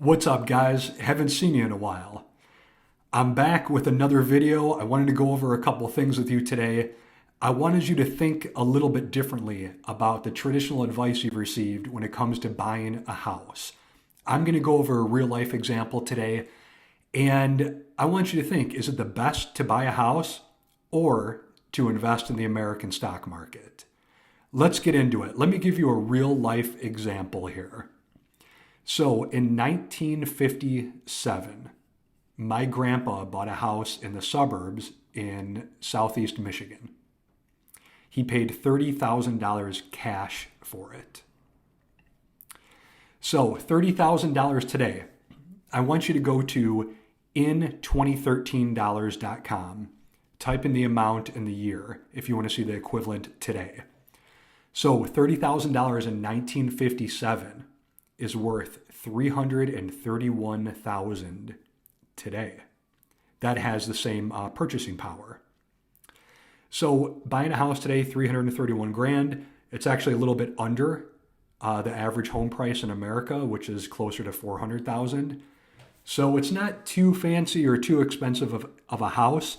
What's up, guys? Haven't seen you in a while. I'm back with another video. I wanted to go over a couple things with you today. I wanted you to think a little bit differently about the traditional advice you've received when it comes to buying a house. I'm going to go over a real life example today, and I want you to think, is it the best to buy a house or to invest in the American stock market? Let's get into it. Let me give you a real life example here. So in 1957, my grandpa bought a house in the suburbs in southeast Michigan. He paid $30,000 cash for it. So $30,000 today, I want you to go to in2013dollars.com, type in the amount and the year if you want to see the equivalent today. So $30,000 in 1957 is worth $331,000 today. That has the same purchasing power. So buying a house today, 331 grand. It's actually a little bit under the average home price in America, which is closer to 400,000. So it's not too fancy or too expensive of a house,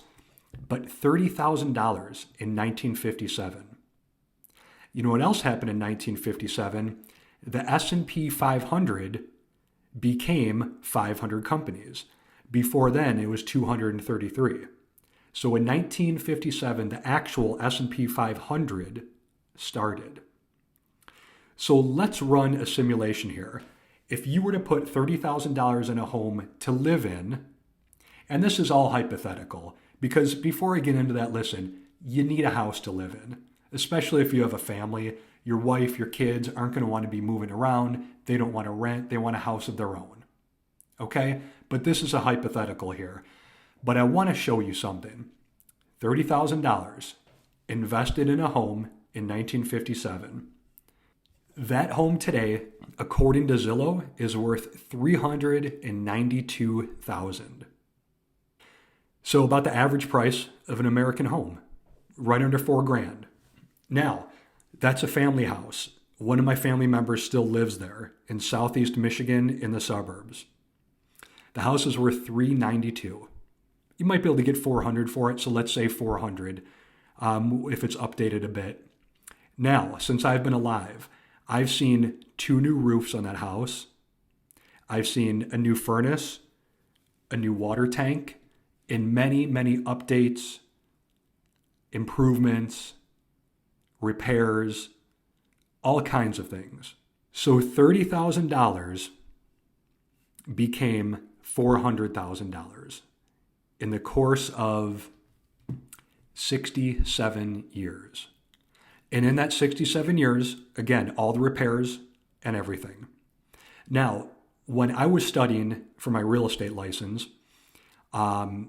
but $30,000 in 1957. You know what else happened in 1957? The S&P 500 became 500 companies. Before then, it was 233. So in 1957, the actual S&P 500 started. So let's run a simulation here. If you were to put $30,000 in a home to live in, and this is all hypothetical, because before I get into that, listen, you need a house to live in, especially if you have a family. Your wife, your kids aren't going to want to be moving around. They don't want to rent. They want a house of their own. Okay? But this is a hypothetical here. But I want to show you something. $30,000 invested in a home in 1957. That home today, according to Zillow, is worth $392,000. So about the average price of an American home, right under $4,000. Now, that's a family house. One of my family members still lives there in southeast Michigan in the suburbs. The house is worth $392,000. You might be able to get $400,000 for it, so let's say $400,000 if it's updated a bit. Now, since I've been alive, I've seen 2 new roofs on that house. I've seen a new furnace, a new water tank, and many, many updates, improvements, repairs, all kinds of things. So $30,000 became $400,000 in the course of 67 years. And in that 67 years, again, all the repairs and everything. Now, when I was studying for my real estate license, I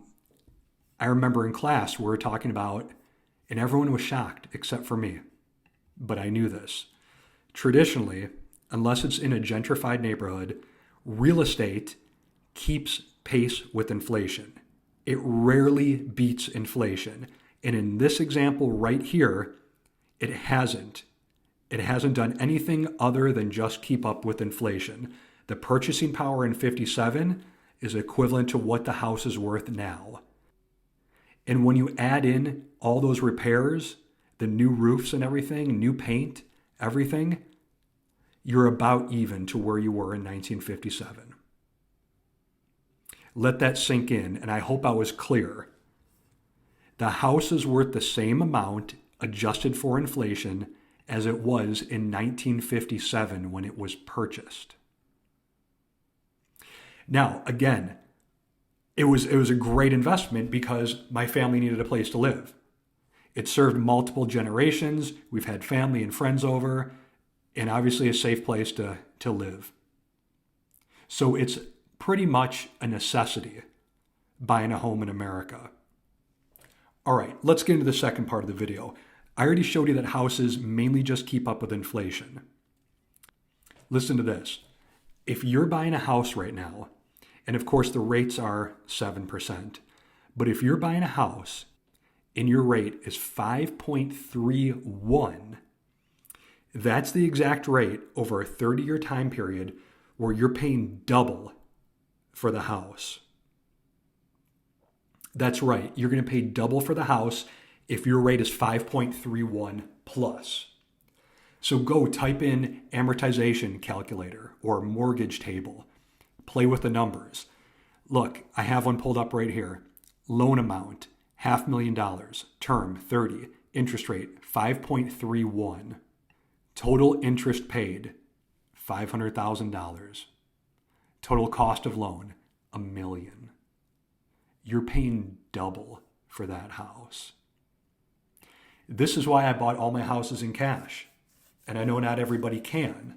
remember in class we were talking about, and everyone was shocked except for me, but I knew this. Traditionally, unless it's in a gentrified neighborhood, real estate keeps pace with inflation. It rarely beats inflation. And in this example right here, it hasn't. It hasn't done anything other than just keep up with inflation. The purchasing power in 57 is equivalent to what the house is worth now. And when you add in all those repairs, the new roofs and everything, new paint, everything, you're about even to where you were in 1957. Let that sink in, and I hope I was clear. The house is worth the same amount adjusted for inflation as it was in 1957 when it was purchased. Now, again, it was a great investment because my family needed a place to live. It served multiple generations. We've had family and friends over, and obviously a safe place to live. So it's pretty much a necessity buying a home in America. All right, let's get into the second part of the video. I already showed you that houses mainly just keep up with inflation. Listen to this. If you're buying a house right now, and of course the rates are 7%, but if you're buying a house and your rate is 5.31, that's the exact rate over a 30-year time period where you're paying double for the house. That's right. You're going to pay double for the house if your rate is 5.31 plus. So go type in amortization calculator or mortgage table. Play with the numbers. Look, I have one pulled up right here. Loan amount, $500,000. Term, 30. Interest rate, 5.31. Total interest paid, $500,000. Total cost of loan, $1 million. You're paying double for that house. This is why I bought all my houses in cash. And I know not everybody can.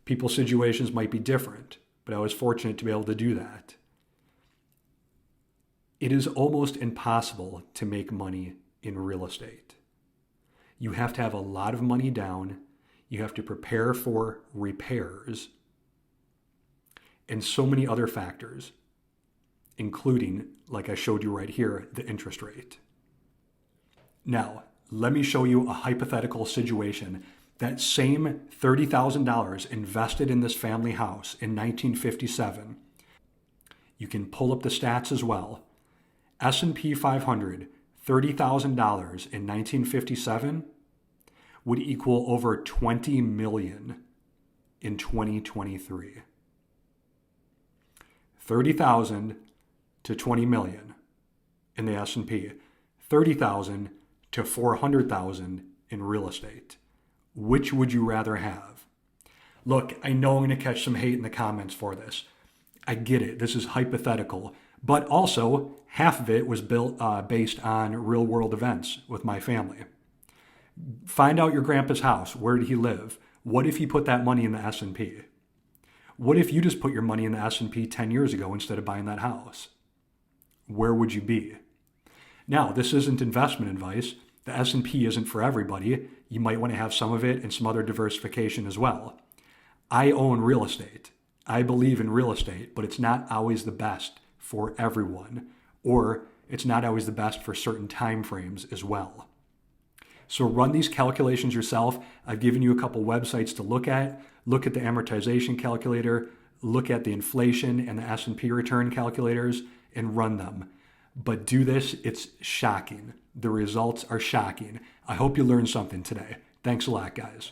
People's situations might be different, but I was fortunate to be able to do that. It is almost impossible to make money in real estate. You have to have a lot of money down. You have to prepare for repairs and so many other factors, including, like I showed you right here, the interest rate. Now, let me show you a hypothetical situation. That same $30,000 invested in this family house in 1957, you can pull up the stats as well. S&P 500, $30,000 in 1957 would equal over $20 million in 2023. 30,000 to 20 million in the S&P, 30,000 to 400,000 in real estate. Which would you rather have? Look, I know I'm going to catch some hate in the comments for this. I get it. This is hypothetical. But also, half of it was built based on real-world events with my family. Find out your grandpa's house. Where did he live? What if you put that money in the S&P? What if you just put your money in the S&P 10 years ago instead of buying that house? Where would you be? Now, this isn't investment advice. The S&P isn't for everybody. You might want to have some of it and some other diversification as well. I own real estate. I believe in real estate, but it's not always the best for everyone, or it's not always the best for certain time frames as well. So run these calculations yourself. I've given you a couple websites to look at. Look at the amortization calculator, look at the inflation and the S&P return calculators, and run them. But do this, it's shocking. The results are shocking. I hope you learned something today. Thanks a lot, guys.